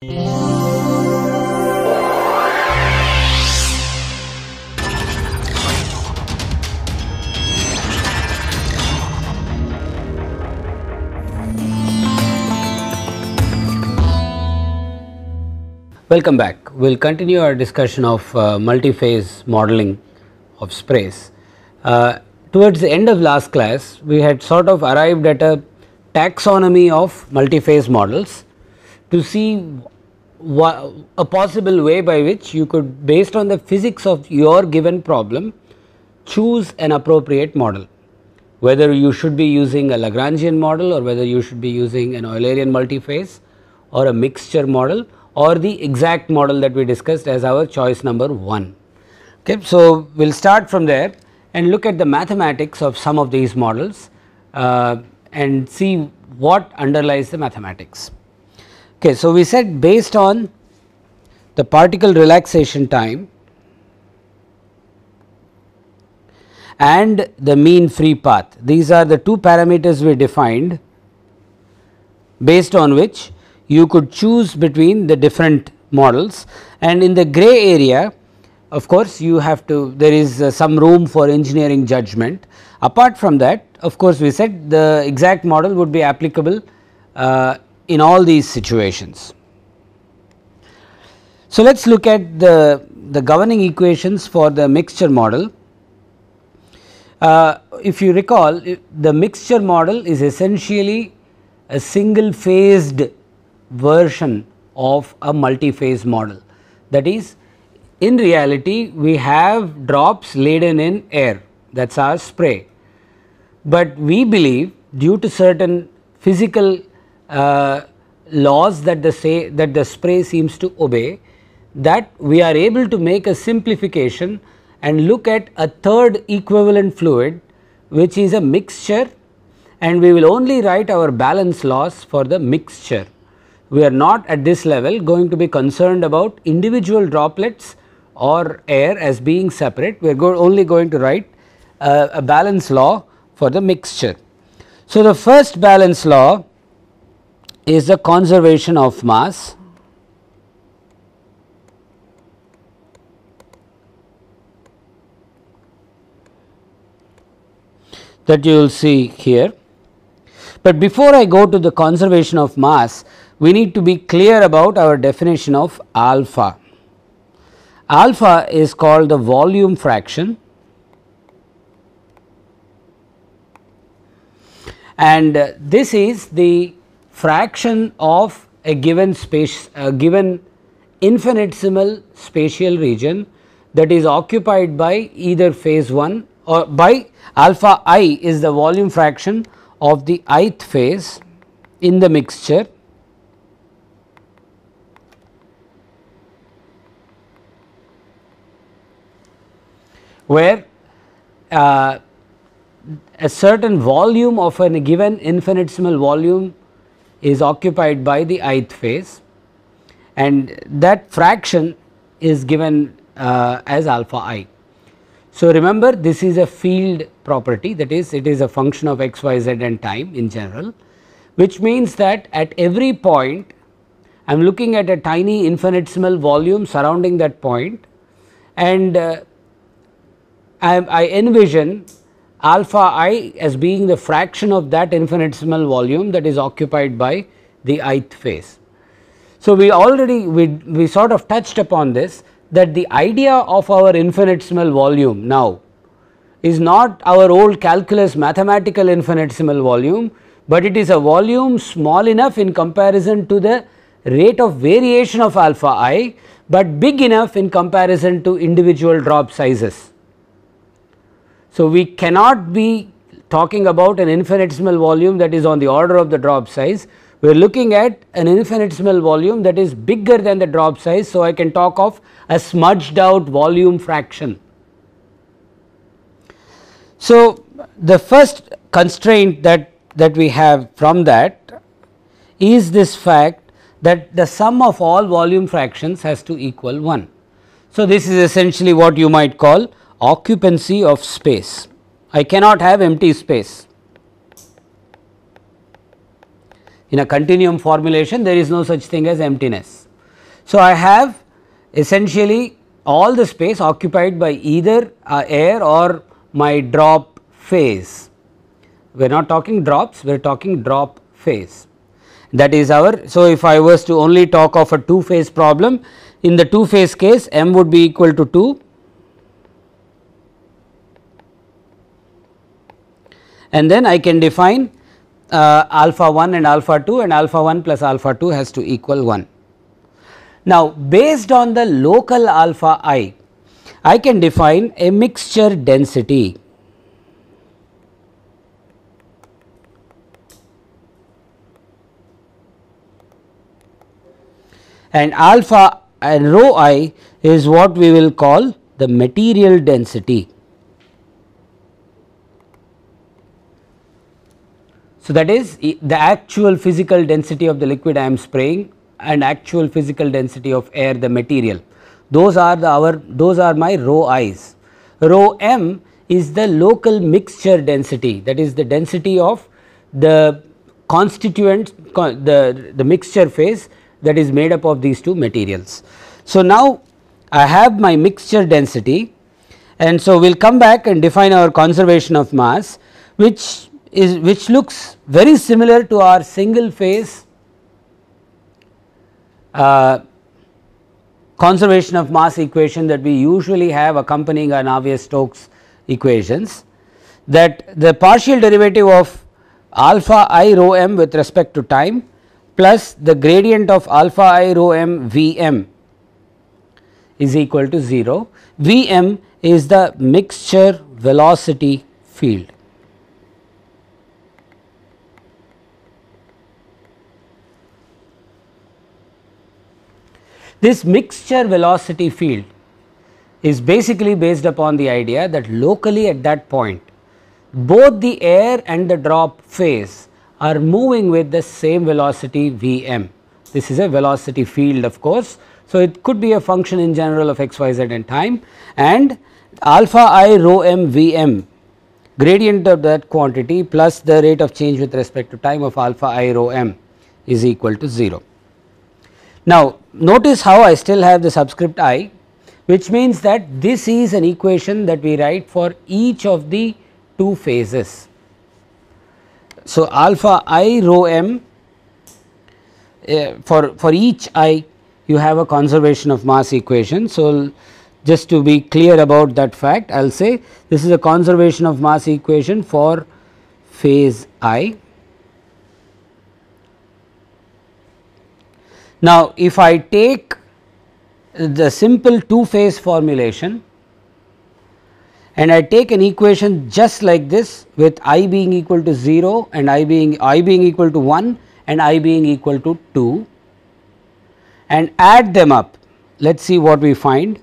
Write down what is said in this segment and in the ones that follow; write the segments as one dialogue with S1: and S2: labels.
S1: Welcome back. We will continue our discussion of multi-phase modeling of sprays. Towards the end of last class, we had sort of arrived at a taxonomy of multi-phase models to see a possible way by which you could, based on the physics of your given problem, choose an appropriate model, whether you should be using a Lagrangian model or whether you should be using an Eulerian multiphase or a mixture model or the exact model that we discussed as our choice number 1. Okay. So, we will start from there and look at the mathematics of some of these models and see what underlies the mathematics. Okay. So, we said based on the particle relaxation time and the mean free path, these are the two parameters we defined based on which you could choose between the different models, and in the gray area of course you have to, there is some room for engineering judgment. Apart from that, of course, we said the exact model would be applicable in all these situations. So, let us look at the governing equations for the mixture model. If you recall, the mixture model is essentially a single phased version of a multi-phase model. That is, in reality we have drops laden in air, that is our spray, but we believe due to certain physical laws that the spray seems to obey, that we are able to make a simplification and look at a third equivalent fluid which is a mixture, and we will only write our balance laws for the mixture. We are not at this level going to be concerned about individual droplets or air as being separate. We are only going to write a balance law for the mixture. So, the first balance law is the conservation of mass. That you will see here. But before I go to the conservation of mass, we need to be clear about our definition of alpha. Alpha is called the volume fraction, and this is the fraction of a given space, a given infinitesimal spatial region that is occupied by either phase 1 or by alpha I is the volume fraction of the ith phase in the mixture, where a certain volume of a given infinitesimal volume is occupied by the ith phase, and that fraction is given as alpha I. So, remember, this is a field property, that is, it is a function of x, y, z and time in general, which means that at every point I am looking at a tiny infinitesimal volume surrounding that point, and I envision alpha I as being the fraction of that infinitesimal volume that is occupied by the ith phase. So, we already we sort of touched upon this, that the idea of our infinitesimal volume now is not our old calculus mathematical infinitesimal volume, but it is a volume small enough in comparison to the rate of variation of alpha I, but big enough in comparison to individual drop sizes. So, we cannot be talking about an infinitesimal volume that is on the order of the drop size. We are looking at an infinitesimal volume that is bigger than the drop size. So, I can talk of a smudged out volume fraction. So, the first constraint that we have from that is this fact that the sum of all volume fractions has to equal 1. So, this is essentially what you might call occupancy of space. I cannot have empty space. In a continuum formulation, there is no such thing as emptiness. So, I have essentially all the space occupied by either air or my drop phase. We are not talking drops, we are talking drop phase. That is our, so if I was to only talk of a two phase problem, in the two phase case m would be equal to 2 and then I can define alpha 1 and alpha 2 and alpha 1 plus alpha 2 has to equal 1. Now, based on the local alpha I can define a mixture density. And alpha and rho I is what we will call the material density. So, that is the actual physical density of the liquid I am spraying and actual physical density of air, the material. Those are my rho i's. Rho m is the local mixture density, that is the density of the constituent, the mixture phase that is made up of these two materials. So, now I have my mixture density and so we will come back and define our conservation of mass, which looks very similar to our single phase conservation of mass equation that we usually have accompanying our Navier-Stokes equations, that the partial derivative of alpha I rho m with respect to time plus the gradient of alpha I rho m V m is equal to 0. V m is the mixture velocity field. This mixture velocity field is basically based upon the idea that locally at that point both the air and the drop phase are moving with the same velocity V m. This is a velocity field of course. So, it could be a function in general of x, y, z and time, and alpha I rho m V m gradient of that quantity plus the rate of change with respect to time of alpha I rho m is equal to 0. Now, notice how I still have the subscript I, which means that this is an equation that we write for each of the two phases. So, alpha I rho m for each I you have a conservation of mass equation. So, just to be clear about that fact, I will say this is a conservation of mass equation for phase I. Now, if I take the simple two phase formulation and I take an equation just like this with I being equal to 0 and I being equal to 1 and I being equal to 2 and add them up, let us see what we find.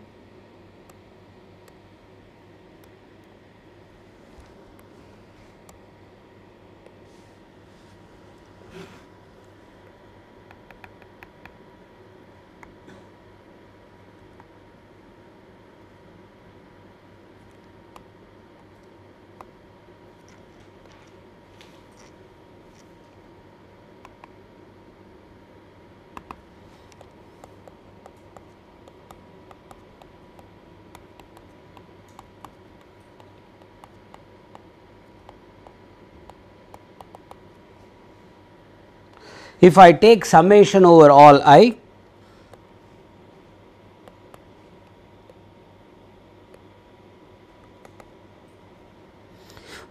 S1: If I take summation over all I,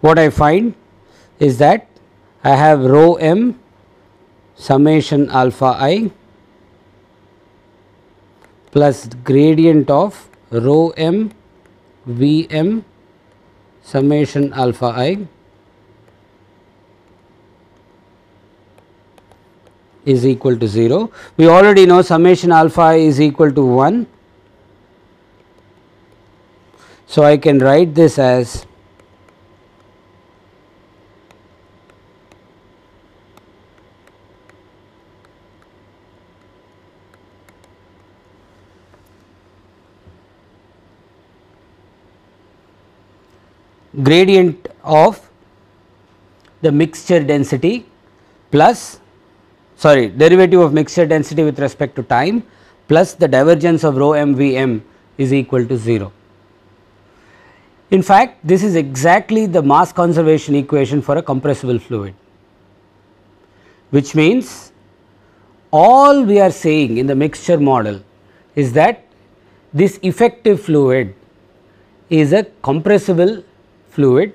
S1: what I find is that I have rho m summation alpha I plus gradient of rho m V m summation alpha I is equal to 0. We already know summation alpha I is equal to 1. So, I can write this as gradient of the mixture density plus derivative of mixture density with respect to time plus the divergence of rho m v m is equal to 0. In fact, this is exactly the mass conservation equation for a compressible fluid, which means all we are saying in the mixture model is that this effective fluid is a compressible fluid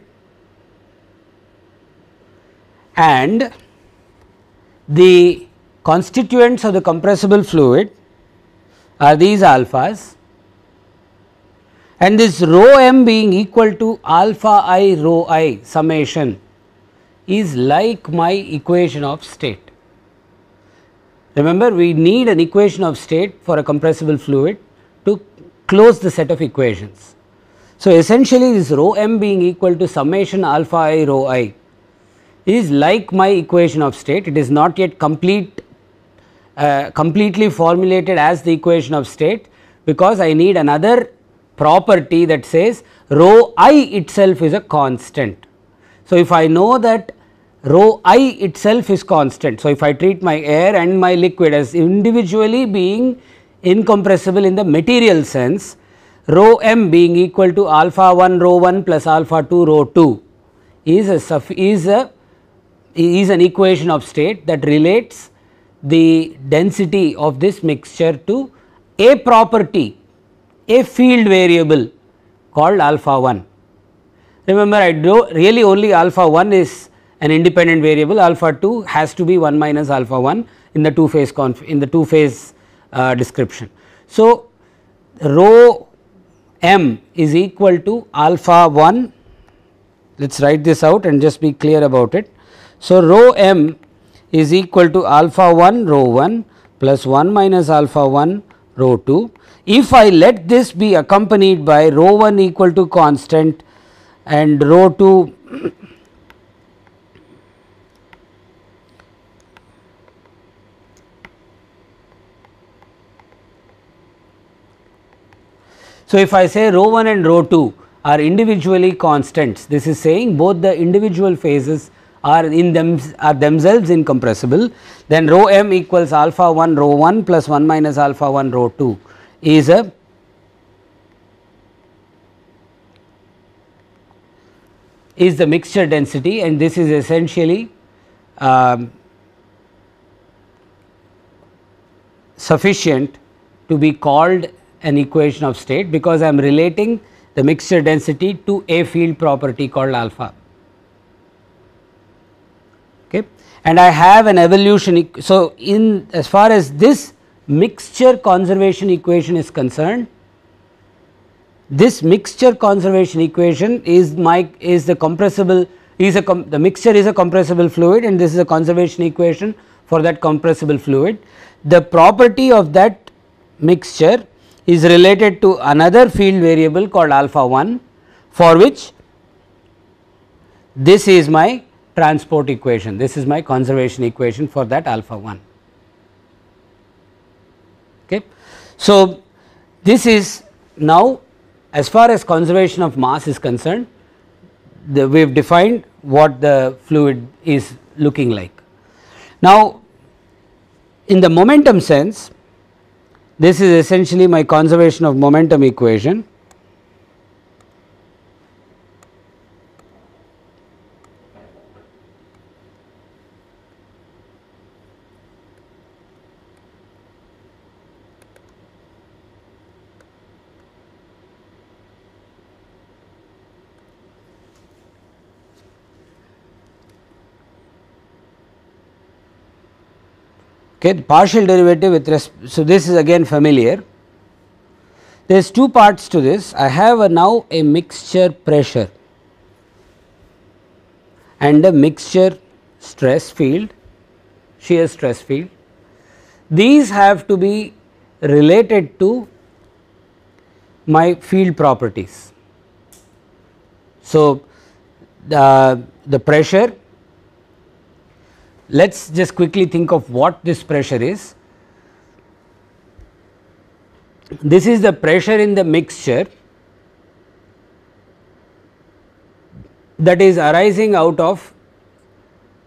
S1: and the constituents of the compressible fluid are these alphas, and this rho m being equal to alpha I rho I summation is like my equation of state. Remember, we need an equation of state for a compressible fluid to close the set of equations. So, essentially this rho m being equal to summation alpha I rho I is like my equation of state. It is not yet completely formulated as the equation of state, because I need another property that says rho I itself is a constant. So, if I know that rho I itself is constant, so if I treat my air and my liquid as individually being incompressible in the material sense, rho m being equal to alpha 1 rho 1 plus alpha 2 rho 2 is an equation of state that relates the density of this mixture to a property, a field variable called alpha 1. Remember, I do really only alpha 1 is an independent variable, alpha 2 has to be 1 minus alpha 1 in the two phase description. So, rho m is equal to alpha 1, let us write this out and just be clear about it. So, rho m is equal to alpha 1 rho 1 plus 1 minus alpha 1 rho 2. If I let this be accompanied by rho 1 equal to constant and rho 2 so if I say rho 1 and rho 2 are individually constants, this is saying both the individual phases are themselves incompressible, then rho m equals alpha 1 rho 1 plus 1 minus alpha 1 rho 2 is the mixture density, and this is essentially sufficient to be called an equation of state, because I am relating the mixture density to a field property called alpha. Okay. And I have an evolution. So, in as far as this mixture conservation equation is concerned, this mixture conservation equation is the compressible the mixture is a compressible fluid, and this is a conservation equation for that compressible fluid. The property of that mixture is related to another field variable called alpha 1, for which this is my transport equation, this is my conservation equation for that alpha 1. Okay. So, this is now as far as conservation of mass is concerned, we have defined what the fluid is looking like. Now, in the momentum sense, this is essentially my conservation of momentum equation. Okay, the partial derivative with so this is again familiar. There is two parts to this. I have now a mixture pressure and a mixture stress field, shear stress field. These have to be related to my field properties. So, the pressure, let us just quickly think of what this pressure is. This is the pressure in the mixture that is arising out of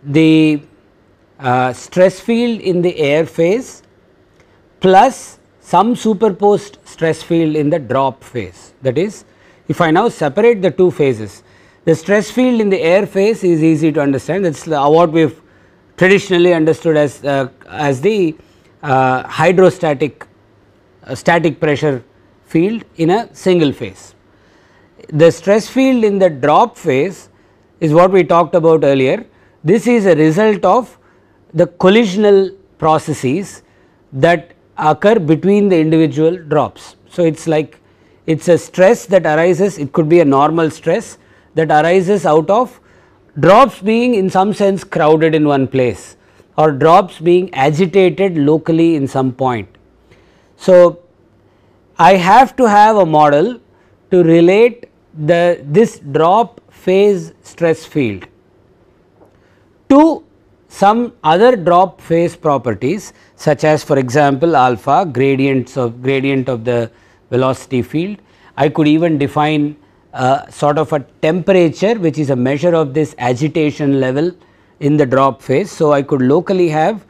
S1: the stress field in the air phase plus some superposed stress field in the drop phase. That is, if I now separate the two phases, the stress field in the air phase is easy to understand. That is what we have traditionally understood as the hydrostatic static pressure field in a single phase. The stress field in the drop phase is what we talked about earlier. This is a result of the collisional processes that occur between the individual drops. So, it is like it is a stress that arises, it could be a normal stress that arises out of drops being in some sense crowded in one place or drops being agitated locally in some point. So, I have to have a model to relate this drop phase stress field to some other drop phase properties, such as for example alpha, gradient of the velocity field. I could even define sort of a temperature which is a measure of this agitation level in the drop phase. So, I could locally have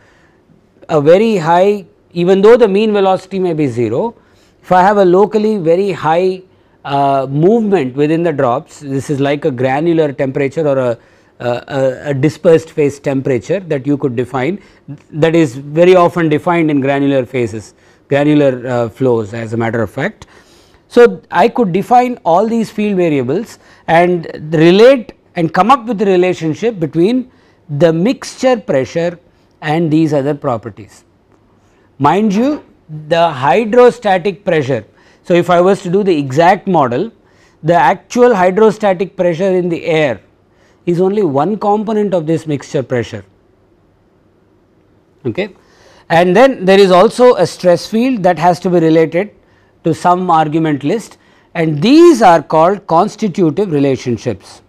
S1: a very high, even though the mean velocity may be 0, if I have a locally very high movement within the drops, this is like a granular temperature or a dispersed phase temperature that you could define, that is very often defined in granular phases, granular flows as a matter of fact. So, I could define all these field variables and relate and come up with the relationship between the mixture pressure and these other properties. Mind you, the hydrostatic pressure. So, if I was to do the exact model, the actual hydrostatic pressure in the air is only one component of this mixture pressure. Okay. And then there is also a stress field that has to be related to some argument list, and these are called constitutive relationships.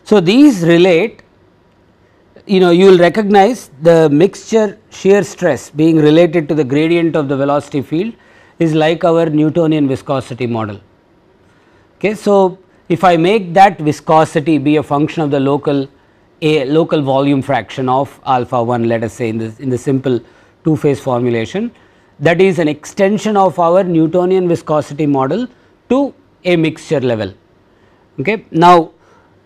S1: So, these relate, you will recognize the mixture shear stress being related to the gradient of the velocity field is like our Newtonian viscosity model. Okay. So, if I make that viscosity be a function of the local volume fraction of alpha 1, let us say in the simple two phase formulation, that is an extension of our Newtonian viscosity model to a mixture level. Okay. Now,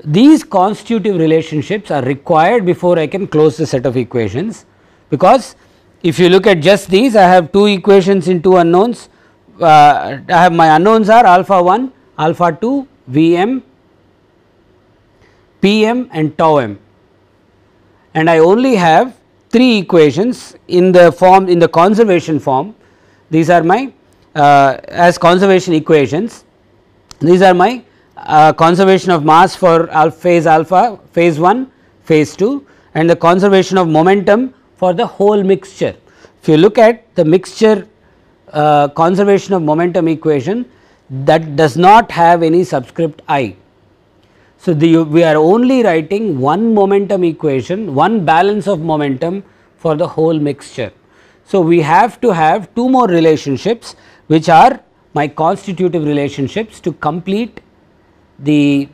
S1: these constitutive relationships are required before I can close the set of equations, because if you look at just these, I have two equations in two unknowns. I have my unknowns are alpha 1, alpha 2, Vm, Pm and tau m, and I only have three equations in the form, in the conservation form. These are my as conservation equations, these are my conservation of mass for phase alpha, phase 1, phase 2, and the conservation of momentum for the whole mixture. If you look at the mixture conservation of momentum equation, that does not have any subscript I. So, we are only writing one momentum equation, one balance of momentum for the whole mixture. So, we have to have two more relationships which are my constitutive relationships to complete the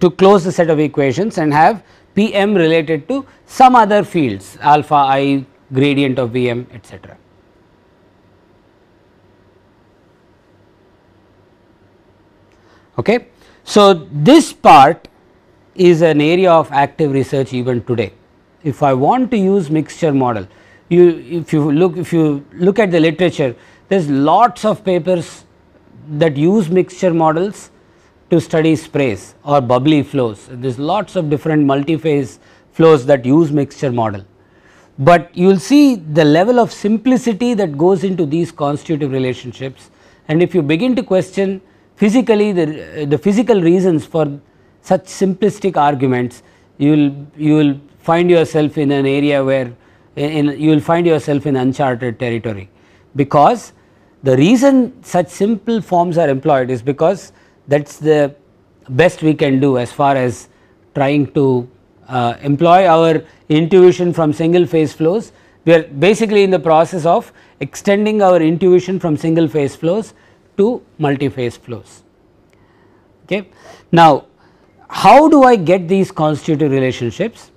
S1: to close the set of equations and have Pm related to some other fields alpha I, gradient of Vm, etc. Okay. So, this part is an area of active research even today. If I want to use mixture model, if you look at the literature, there is lots of papers that use mixture models to study sprays or bubbly flows. There is lots of different multi-phase flows that use mixture model, but you will see the level of simplicity that goes into these constitutive relationships, and if you begin to question physically the physical reasons for such simplistic arguments, you will find yourself in an area where you will find yourself in uncharted territory, because the reason such simple forms are employed is because that is the best we can do as far as trying to employ our intuition from single phase flows. We are basically in the process of extending our intuition from single phase flows to multi-phase flows. Okay. Now, how do I get these constitutive relationships?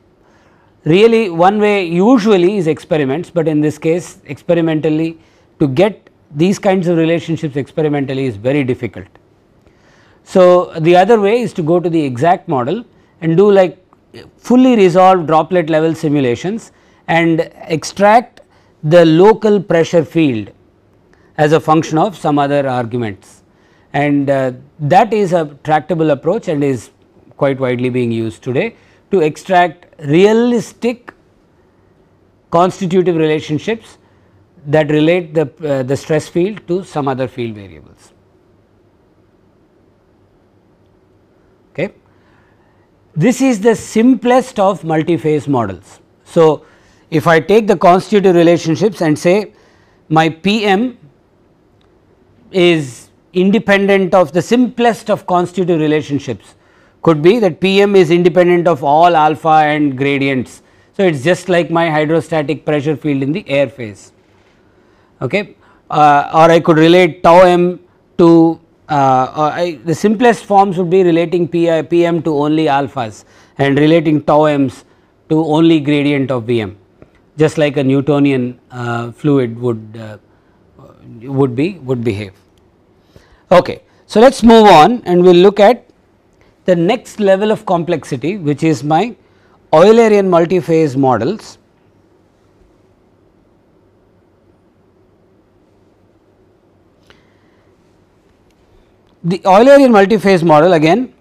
S1: Really one way usually is experiments, but in this case experimentally to get these kinds of relationships experimentally is very difficult. So, the other way is to go to the exact model and do like fully resolved droplet level simulations and extract the local pressure field as a function of some other arguments, and that is a tractable approach and is quite widely being used today to extract realistic constitutive relationships that relate the stress field to some other field variables. Okay. This is the simplest of multi-phase models. So, if I take the constitutive relationships and say my Pm is independent of the simplest of constitutive relationships, could be that Pm is independent of all alpha and gradients. So, it is just like my hydrostatic pressure field in the air phase, okay. Or I could relate tau m to the simplest forms would be relating Pm to only alphas and relating tau m's to only gradient of Vm, just like a Newtonian fluid would behave. Okay. So, let us move on and we will look at the next level of complexity, which is my Eulerian multi-phase models. The Eulerian multi-phase model again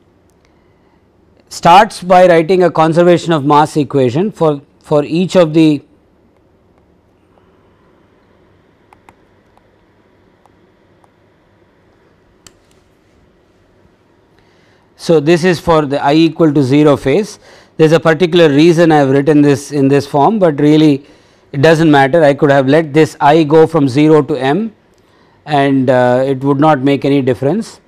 S1: starts by writing a conservation of mass equation for each of the So, this is for the I equal to 0 phase. There is a particular reason I have written this in this form, but really it does not matter. I could have let this I go from 0 to m and it would not make any difference.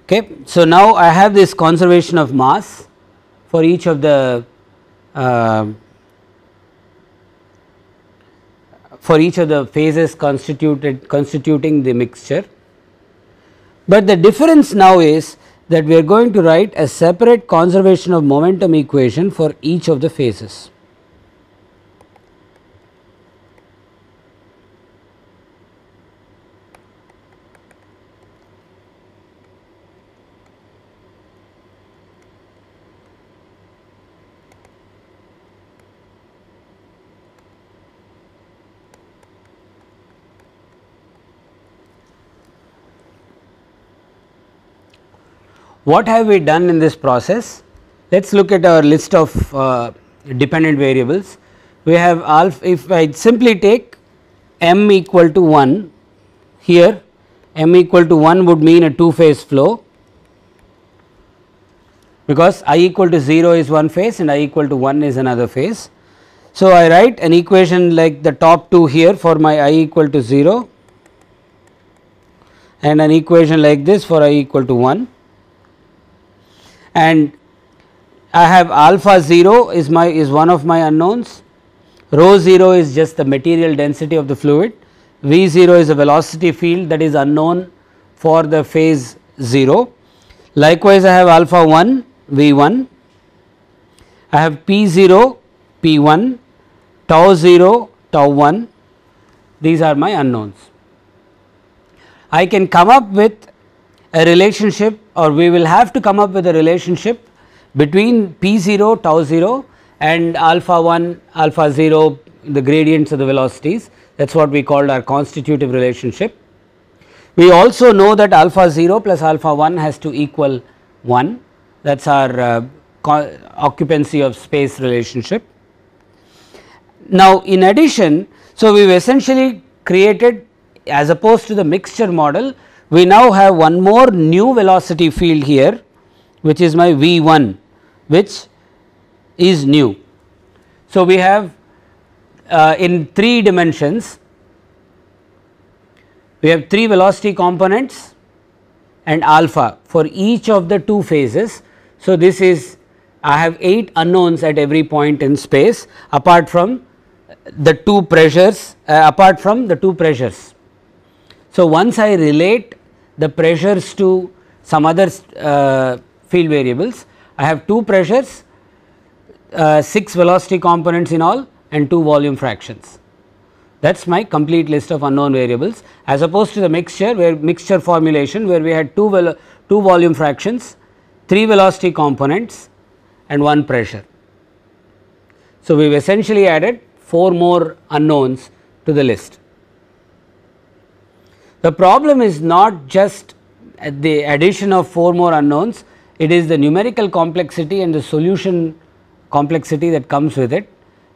S1: Okay. So, now I have this conservation of mass for each of the phases constituting the mixture, but the difference now is that we are going to write a separate conservation of momentum equation for each of the phases. What have we done in this process? Let us look at our list of dependent variables. We have alpha, if I simply take m equal to 1 here, m equal to 1 would mean a two phase flow, because I equal to 0 is one phase and I equal to 1 is another phase. So, I write an equation like the top two here for my I equal to 0 and an equation like this for I equal to 1. And I have alpha 0 is one of my unknowns, rho 0 is just the material density of the fluid, V 0 is a velocity field that is unknown for the phase 0. Likewise, I have alpha 1 V 1, I have P 0 P 1, tau 0 tau 1, these are my unknowns. I can come up with a relationship, or we will have to come up with a relationship between P 0 tau 0 and alpha 1 alpha 0, the gradients of the velocities, that is what we called our constitutive relationship. We also know that alpha 0 plus alpha 1 has to equal 1, that is our occupancy of space relationship. Now, in addition, so we have essentially created, as opposed to the mixture model, we now have one more new velocity field here, which is my V 1, which is nu. So, we have in 3 dimensions, we have 3 velocity components and alpha for each of the 2 phases. So, this is I have 8 unknowns at every point in space apart from the 2 pressures So, once I relate the pressures to some other field variables, I have 2 pressures, 6 velocity components in all and 2 volume fractions. That is my complete list of unknown variables, as opposed to the mixture formulation where we had 2 volume fractions, 3 velocity components and 1 pressure. So, we have essentially added 4 more unknowns to the list. The problem is not just the addition of 4 more unknowns, it is the numerical complexity and the solution complexity that comes with it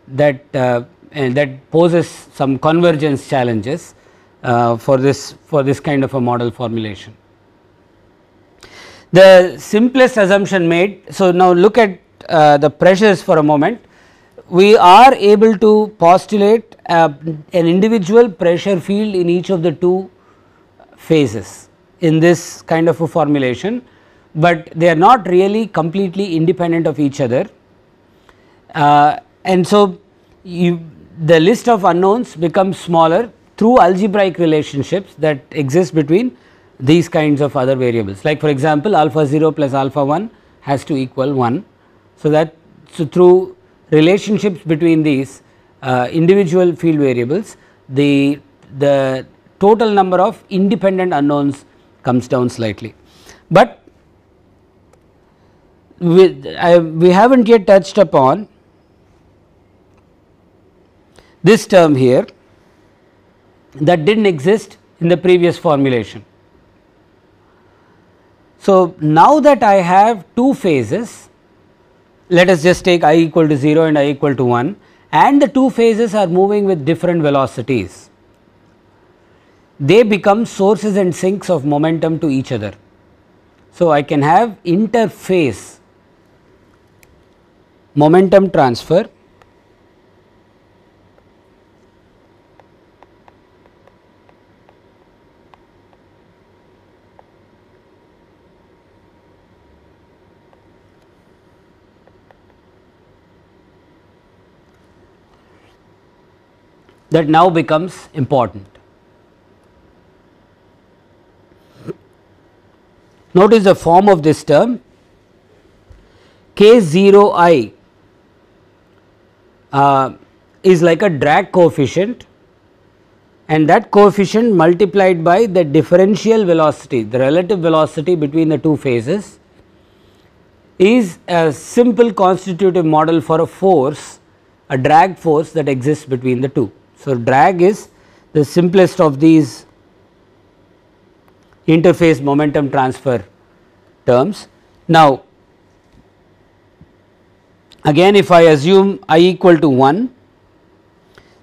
S1: that poses some convergence challenges for this kind of a model formulation. The simplest assumption made. So, now look at the pressures for a moment. We are able to postulate an individual pressure field in each of the 2 phases in this kind of a formulation, but they are not really completely independent of each other. And so, the list of unknowns becomes smaller through algebraic relationships that exist between these kinds of other variables, like for example, alpha 0 plus alpha 1 has to equal 1. So, through relationships between these individual field variables, the total number of independent unknowns comes down slightly, but we have not yet touched upon this term here that did not exist in the previous formulation. So, now that I have 2 phases, let us just take I equal to 0 and I equal to 1, and the 2 phases are moving with different velocities, they become sources and sinks of momentum to each other. So, I can have interphase momentum transfer that now becomes important. Notice the form of this term K0i is like a drag coefficient, and that coefficient multiplied by the differential velocity, the relative velocity between the 2 phases, is a simple constitutive model for a force, a drag force that exists between the 2. So, drag is the simplest of these interface momentum transfer terms. Now, again if I assume I equal to 1,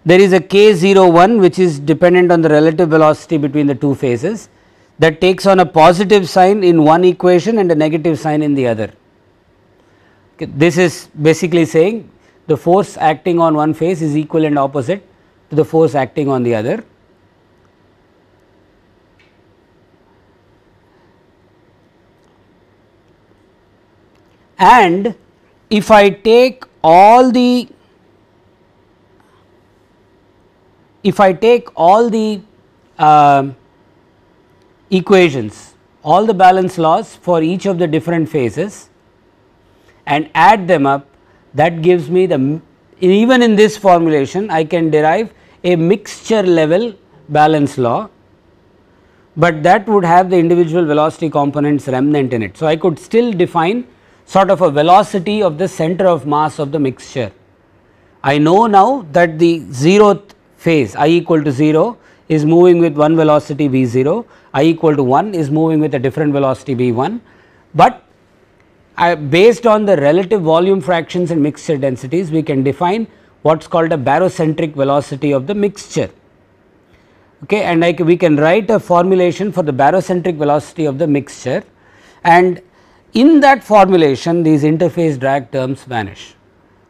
S1: there is a K01 which is dependent on the relative velocity between the 2 phases, that takes on a positive sign in one equation and a negative sign in the other. Okay, this is basically saying the force acting on one phase is equal and opposite to the force acting on the other. And if I take all the equations, all the balance laws for each of the different phases and add them up, that gives me the, even in this formulation I can derive a mixture level balance law, but that would have the individual velocity components remnant in it. So, I could still define sort of a velocity of the center of mass of the mixture. I know now that the 0th phase I equal to 0 is moving with one velocity v 0, I equal to 1 is moving with a different velocity v 1, but based on the relative volume fractions and mixture densities, we can define what is called a barocentric velocity of the mixture. Okay, and we can write a formulation for the barocentric velocity of the mixture, and in that formulation these interface drag terms vanish.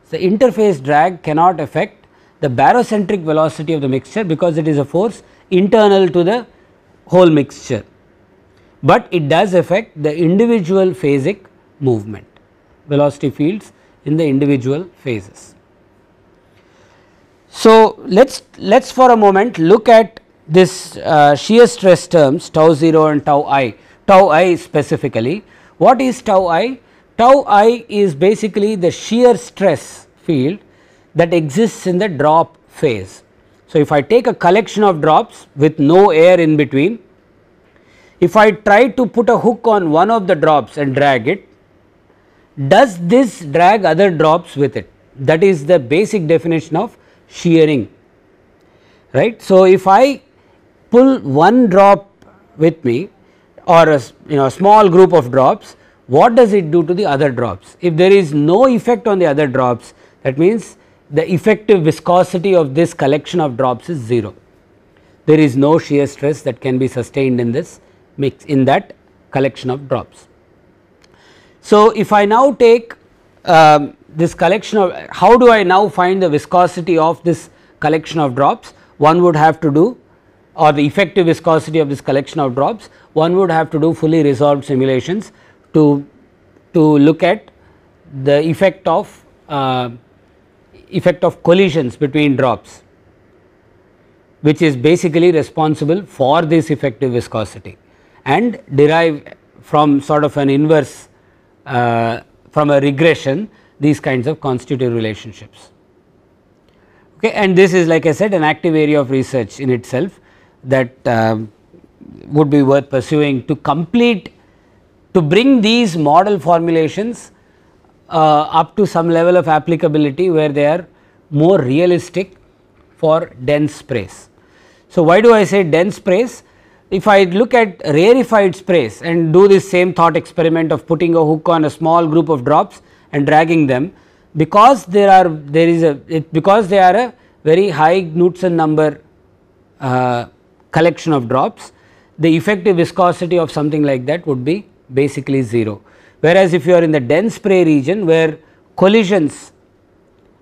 S1: the interface drag cannot affect the barocentric velocity of the mixture, because it is a force internal to the whole mixture, but it does affect the individual phasic movement, velocity fields in the individual phases. So, let us for a moment look at this shear stress terms tau 0 and tau I specifically. What is tau I? Tau I is basically the shear stress field that exists in the drop phase. So, if I take a collection of drops with no air in between, if I try to put a hook on one of the drops and drag it, does this drag other drops with it? That is the basic definition of shearing, right. So, if I pull one drop with me, or a small group of drops, what does it do to the other drops? If there is no effect on the other drops, that means the effective viscosity of this collection of drops is 0. There is no shear stress that can be sustained in this mix, in that collection of drops. So, if I now take this collection of, how do I now find the viscosity of this collection of drops? One would have to do, or the effective viscosity of this collection of drops, one would have to do fully resolved simulations to look at the effect of collisions between drops, which is basically responsible for this effective viscosity, and derive from sort of an inverse from a regression these kinds of constitutive relationships. Okay, and this is, like I said, an active area of research in itself that would be worth pursuing to complete, to bring these model formulations up to some level of applicability where they are more realistic for dense sprays. So, why do I say dense sprays? If I look at rarefied sprays and do this same thought experiment of putting a hook on a small group of drops and dragging them, because they are a very high Knudsen number collection of drops, the effective viscosity of something like that would be basically 0. Whereas, if you are in the dense spray region where collisions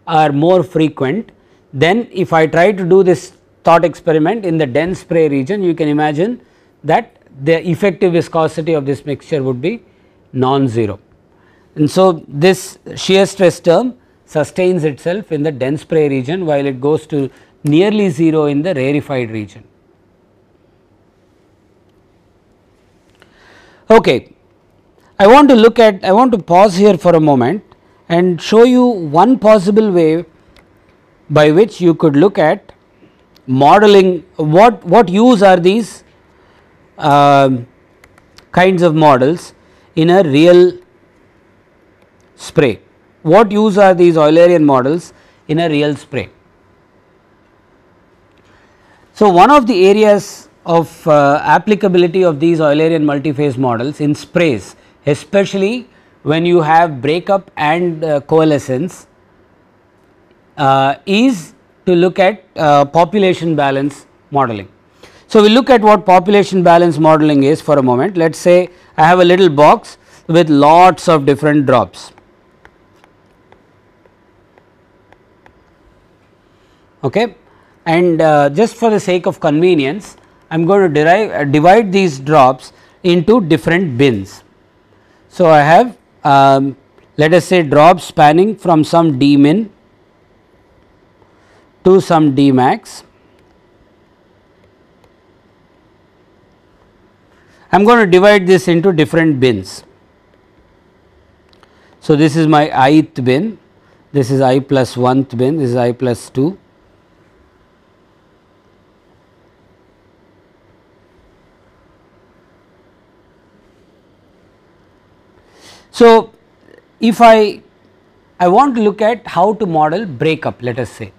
S1: are more frequent, then if I try to do this thought experiment in the dense spray region, you can imagine that the effective viscosity of this mixture would be non-zero. And so, this shear stress term sustains itself in the dense spray region, while it goes to nearly 0 in the rarefied region. Okay. I want to pause here for a moment and show you one possible way by which you could look at modeling. What use are these kinds of models in a real spray? What use are these Eulerian models in a real spray? So, one of the areas of applicability of these Eulerian multiphase models in sprays, especially when you have breakup and coalescence, is to look at population balance modeling. So, we will look at what population balance modeling is for a moment. Let us say I have a little box with lots of different drops. Okay. And just for the sake of convenience, I am going to divide these drops into different bins. So, I have let us say drops spanning from some d min to some d max. I am going to divide this into different bins. So, this is my ith bin, this is I plus 1th bin, this is I plus 2. So, if I want to look at how to model breakup, let us say.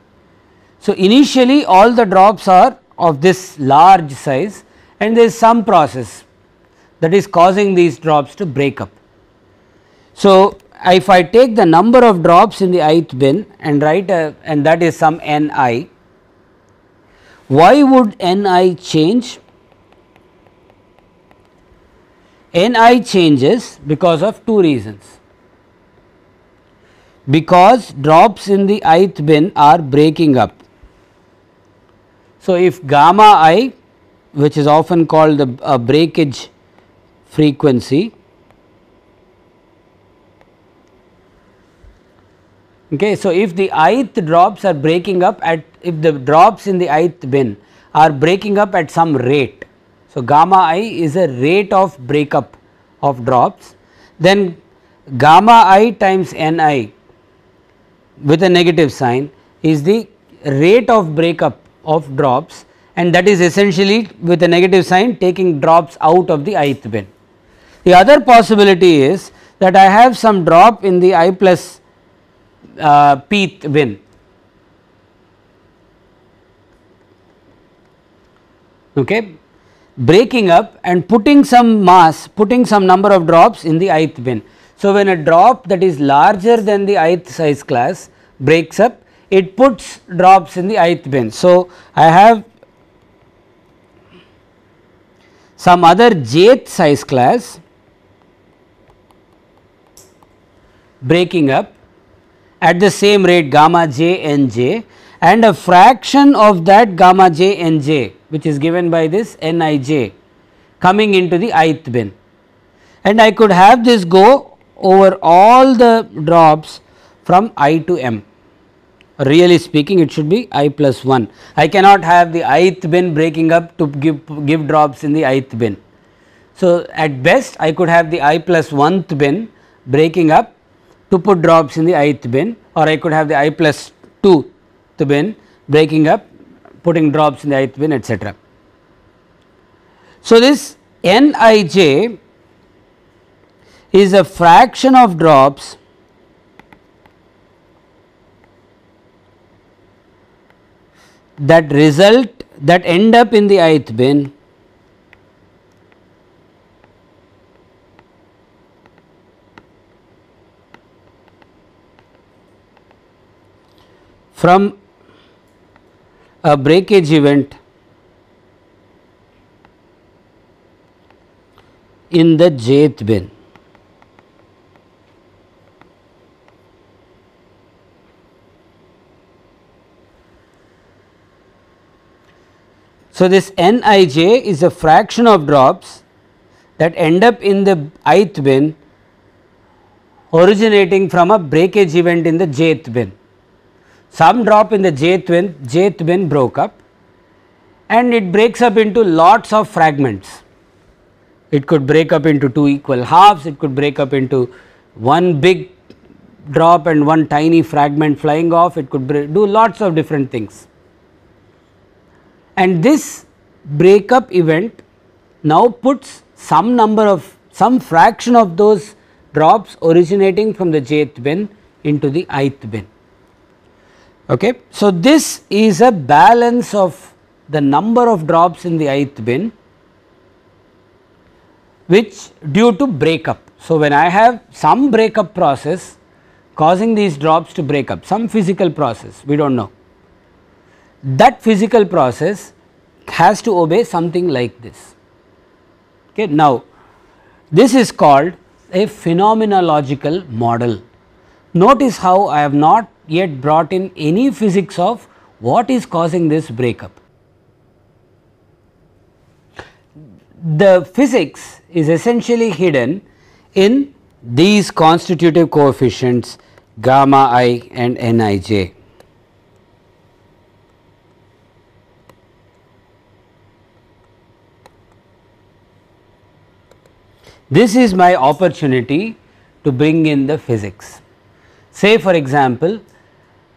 S1: So, initially all the drops are of this large size and there is some process that is causing these drops to break up. So, if I take the number of drops in the ith bin and write and that is some Ni, why would Ni change? Ni changes because of two reasons. because drops in the ith bin are breaking up. So, if gamma I, which is often called the breakage frequency, okay. So, if the ith drops are breaking up at, if the drops in the ith bin are breaking up at some rate. So, gamma I is a rate of breakup of drops, then gamma I times Ni with a negative sign is the rate of breakup of drops, and that is essentially with a negative sign taking drops out of the ith bin. The other possibility is that I have some drop in the I plus pth bin. Okay, breaking up and putting some mass, putting some number of drops in the ith bin. So, when a drop that is larger than the ith size class breaks up, it puts drops in the ith bin. So, I have some other jth size class breaking up at the same rate gamma j n j, and a fraction of that gamma j n j, which is given by this n I j, coming into the ith bin, and I could have this go over all the drops from I to m. Really speaking, it should be I plus 1. I cannot have the ith bin breaking up to give drops in the ith bin. So, at best I could have the I plus 1th bin breaking up to put drops in the ith bin, or I could have the I plus 2th bin breaking up putting drops in the ith bin, etc. So, this n I j is a fraction of drops that end up in the ith bin from a breakage event in the jth bin. So, this n I j is a fraction of drops that end up in the ith bin originating from a breakage event in the jth bin. Some drop in the jth bin broke up, and it breaks up into lots of fragments. It could break up into 2 equal halves, it could break up into one big drop and one tiny fragment flying off, it could do lots of different things. And this breakup event now puts some fraction of those drops originating from the jth bin into the ith bin. Okay. So, this is a balance of the number of drops in the ith bin which due to breakup. So, when I have some breakup process causing these drops to break up, some physical process, we do not know, that physical process has to obey something like this. Okay. Now, this is called a phenomenological model. Notice how I have not yet brought in any physics of what is causing this breakup. The physics is essentially hidden in these constitutive coefficients gamma I and n I j. This is my opportunity to bring in the physics. Say for example,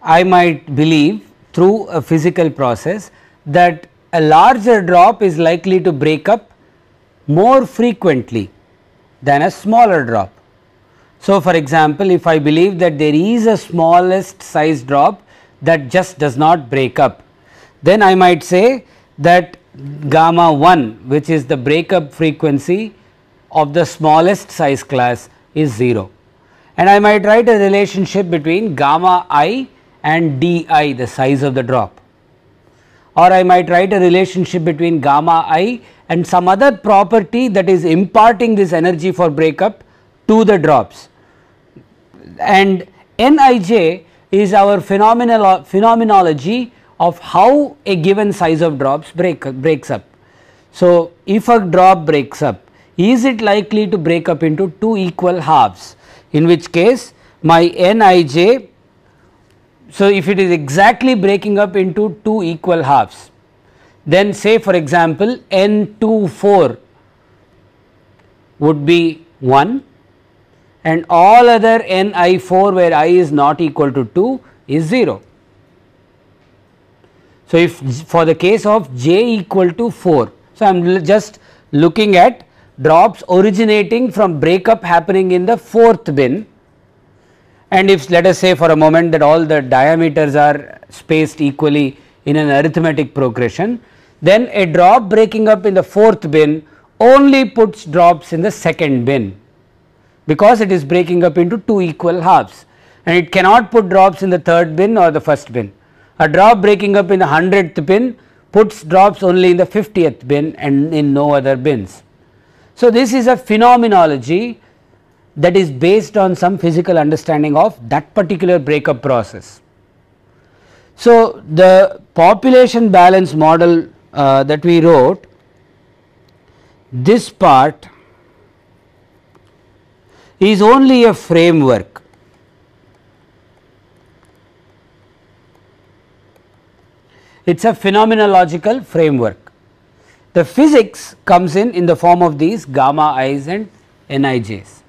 S1: I might believe through a physical process that a larger drop is likely to break up more frequently than a smaller drop. So, for example, if I believe that there is a smallest size drop that just does not break up, then I might say that gamma 1, which is the breakup frequency of the smallest size class, is 0. And I might write a relationship between gamma I and di, the size of the drop, or I might write a relationship between gamma I and some other property that is imparting this energy for breakup to the drops, and Nij is our phenomenology of how a given size of drops breaks up. So, if a drop breaks up, is it likely to break up into two equal halves, in which case my Nij, so if it is exactly breaking up into two equal halves, then say for example N24 would be 1 and all other Ni4 where I is not equal to 2 is 0. So, if for the case of j equal to 4, so I am just looking at drops originating from breakup happening in the 4th bin, and if let us say for a moment that all the diameters are spaced equally in an arithmetic progression, then a drop breaking up in the 4th bin only puts drops in the 2nd bin, because it is breaking up into two equal halves, and it cannot put drops in the 3rd bin or the 1st bin. A drop breaking up in the 100th bin puts drops only in the 50th bin and in no other bins. So, this is a phenomenology that is based on some physical understanding of that particular breakup process. So, the population balance model that we wrote, this part is only a framework. It is a phenomenological framework. The physics comes in the form of these gamma i's and Nij's,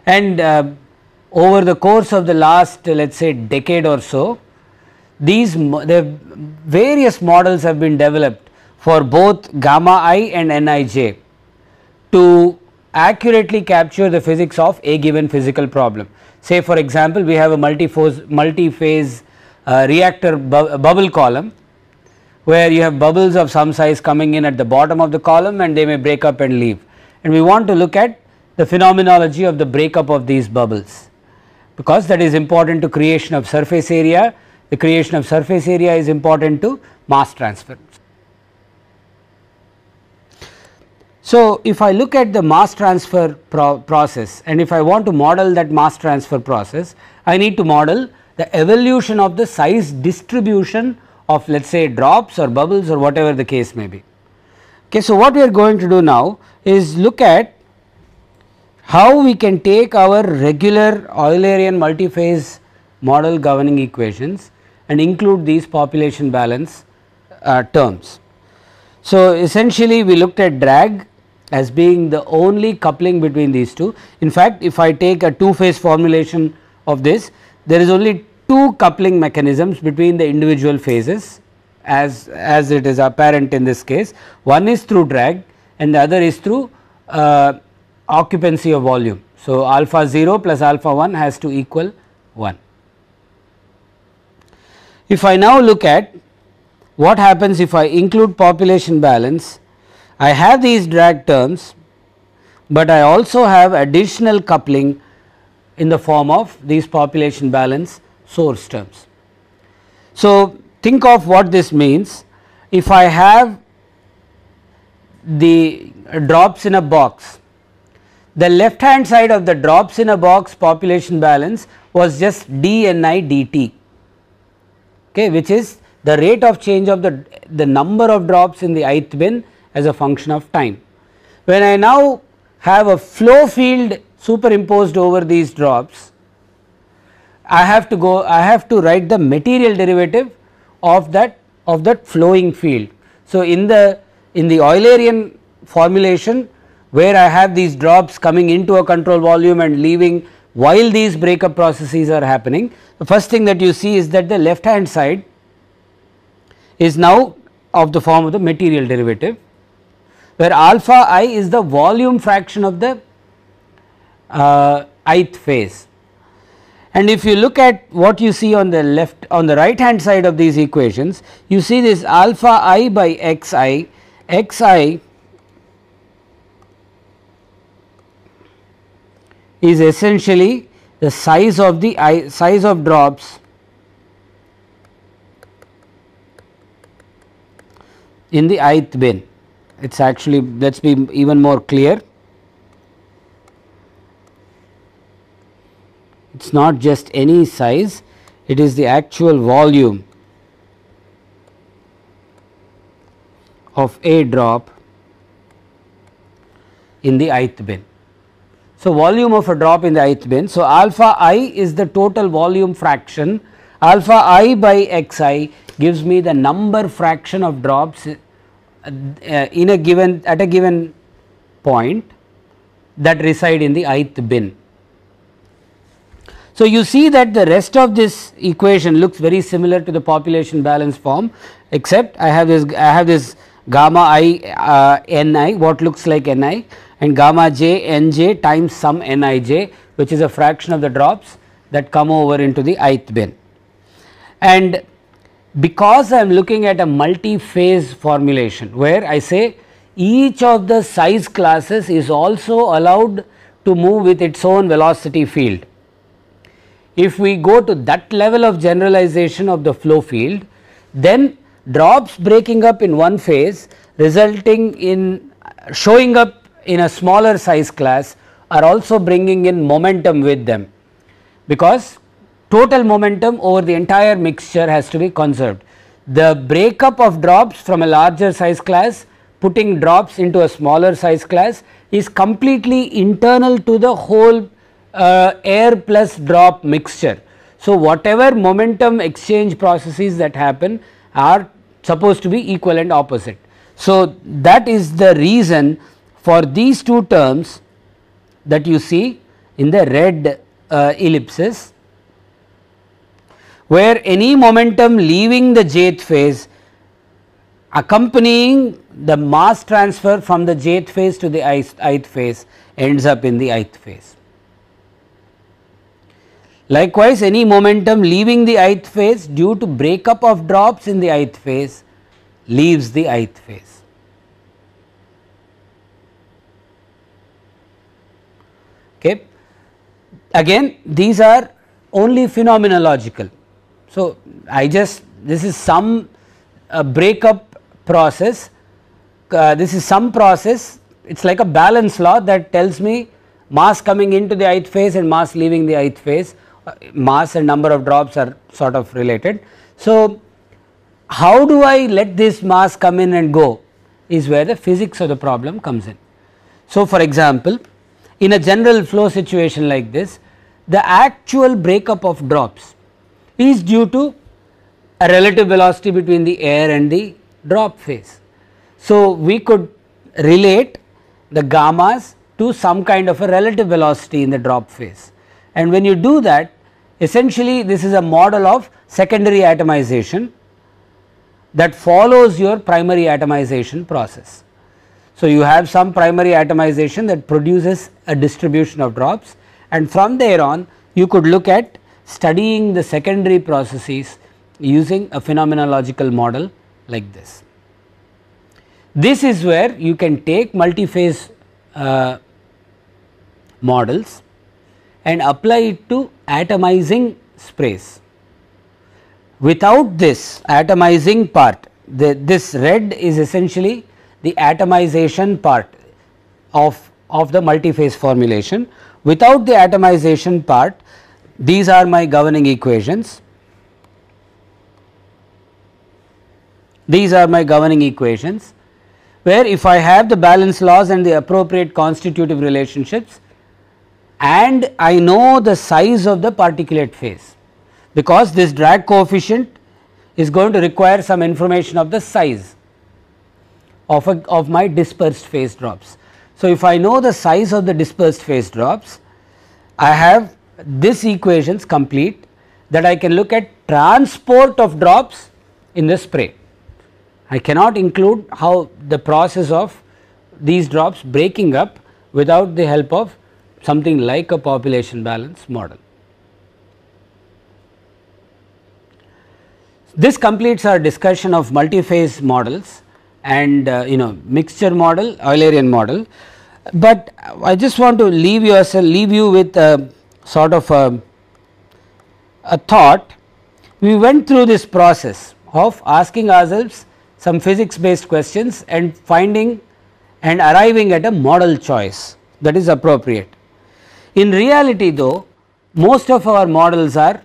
S1: and over the course of the last let us say decade or so, the various models have been developed for both gamma I and Nij to accurately capture the physics of a given physical problem. Say for example, we have a multi-phase reactor bubble column, where you have bubbles of some size coming in at the bottom of the column and they may break up and leave, and we want to look at the phenomenology of the breakup of these bubbles, because that is important to creation of surface area. The creation of surface area is important to mass transfer. So, if I look at the mass transfer process, and if I want to model that mass transfer process, I need to model the evolution of the size distribution of let us say drops or bubbles or whatever the case may be. Okay, so, what we are going to do now is look at how we can take our regular Eulerian multiphase model governing equations and include these population balance terms. So, essentially we looked at drag as being the only coupling between these two. In fact, if I take a two phase formulation of this, there is only two coupling mechanisms between the individual phases as it is apparent in this case. One is through drag and the other is through occupancy of volume. So, alpha 0 plus alpha 1 has to equal 1. If I now look at what happens if I include population balance, I have these drag terms, but I also have additional coupling in the form of these population balance source terms. So, think of what this means. If I have the drops in a box, the left hand side of the drops in a box population balance was just dNi dt, okay, which is the rate of change of the number of drops in the ith bin as a function of time. When I now have a flow field superimposed over these drops, I have to write the material derivative of that flowing field. So, in the Eulerian formulation, where I have these drops coming into a control volume and leaving while these breakup processes are happening, the first thing that you see is that the left hand side is now of the form of the material derivative, where alpha I is the volume fraction of the ith phase. And if you look at what you see on the right hand side of these equations, you see this alpha I by xi, xi is essentially the size of drops in the ith bin. It is actually, let us be even more clear, it is not just any size, it is the actual volume of a drop in the ith bin. So, volume of a drop in the ith bin. So, alpha I is the total volume fraction, alpha I by xi gives me the number fraction of drops in a given at a given point that reside in the ith bin. So, you see that the rest of this equation looks very similar to the population balance form, except I have this gamma I Ni, what looks like Ni, and gamma j Nj times some Nij, which is a fraction of the drops that come over into the ith bin. And because I am looking at a multi-phase formulation where I say each of the size classes is also allowed to move with its own velocity field. If we go to that level of generalization of the flow field, then drops breaking up in one phase resulting in showing up in a smaller size class are also bringing in momentum with them, because total momentum over the entire mixture has to be conserved. The breakup of drops from a larger size class putting drops into a smaller size class is completely internal to the whole air plus drop mixture. So, whatever momentum exchange processes that happen are supposed to be equal and opposite. So, that is the reason for these two terms that you see in the red ellipses, where any momentum leaving the jth phase accompanying the mass transfer from the jth phase to the ith phase ends up in the ith phase. Likewise, any momentum leaving the ith phase due to breakup of drops in the ith phase leaves the ith phase. Okay. Again, these are only phenomenological. So, this is some breakup process, this is some process, it is like a balance law that tells me mass coming into the ith phase and mass leaving the ith phase, mass and number of drops are sort of related. So, how do I let this mass come in and go is where the physics of the problem comes in. So, for example, in a general flow situation like this, the actual breakup of drops is due to a relative velocity between the air and the drop phase. So, we could relate the gammas to some kind of a relative velocity in the drop phase, and when you do that, essentially this is a model of secondary atomization that follows your primary atomization process. So, you have some primary atomization that produces a distribution of drops, and from there on you could look at studying the secondary processes using a phenomenological model like this. This is where you can take multi-phase models and apply it to atomizing sprays. Without this atomizing part, this red is essentially the atomization part of the multi-phase formulation. Without the atomization part, these are my governing equations. These are my governing equations, where if I have the balance laws and the appropriate constitutive relationships, and I know the size of the particulate phase, because this drag coefficient is going to require some information of the size of my dispersed phase drops. So, if I know the size of the dispersed phase drops, I have this equations complete that I can look at transport of drops in the spray. I cannot include how the process of these drops breaking up without the help of something like a population balance model. This completes our discussion of multi-phase models and mixture model, Eulerian model, but I just want to leave you with a sort of a thought. We went through this process of asking ourselves some physics based questions and finding and arriving at a model choice that is appropriate. In reality though, most of our models are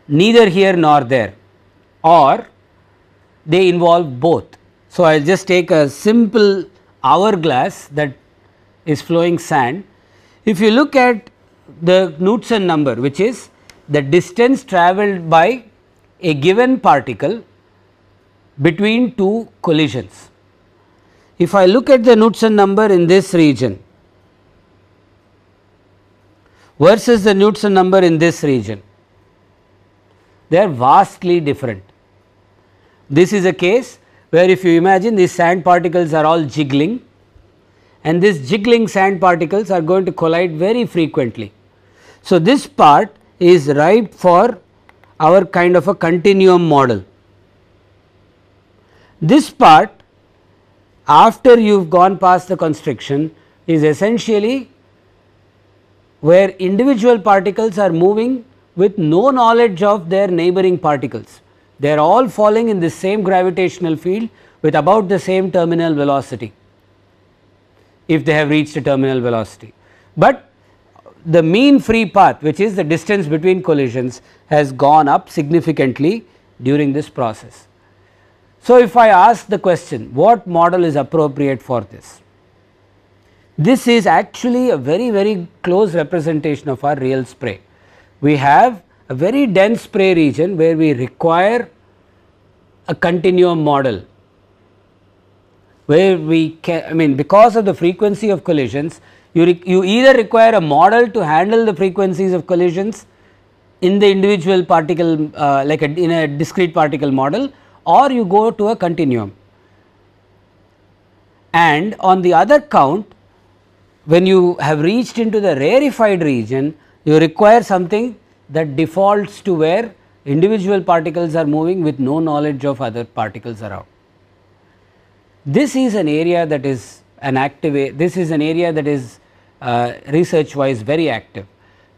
S1: neither here nor there, or they involve both. So, I will just take a simple hourglass that is flowing sand. If you look at the Knudsen number, which is the distance travelled by a given particle between two collisions. If I look at the Knudsen number in this region versus the Knudsen number in this region, they are vastly different. This is a case where if you imagine these sand particles are all jiggling, and these jiggling sand particles are going to collide very frequently. So, this part is ripe for our kind of a continuum model. This part, after you have gone past the constriction, is essentially where individual particles are moving with no knowledge of their neighboring particles. They are all falling in the same gravitational field with about the same terminal velocity, if they have reached a terminal velocity. But the mean free path, which is the distance between collisions, has gone up significantly during this process. So, if I ask the question, what model is appropriate for this? This is actually a very close representation of our real spray. We have a very dense spray region where we require a continuum model, where we can, because of the frequency of collisions, you either require a model to handle the frequencies of collisions in the individual particle, in a discrete particle model, or you go to a continuum. And on the other count, when you have reached into the rarefied region, you require something that defaults to where individual particles are moving with no knowledge of other particles around. This is an area that is an active, this is an area that is research wise very active.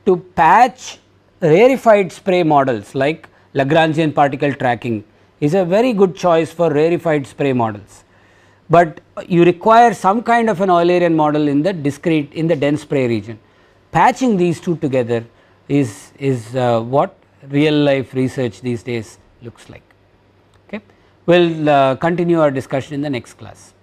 S1: To patch rarefied spray models like Lagrangian particle tracking is a very good choice for rarefied spray models, but you require some kind of an Eulerian model in the discrete, in the dense spray region. Patching these two together is what real life research these days looks like. Okay. We will continue our discussion in the next class.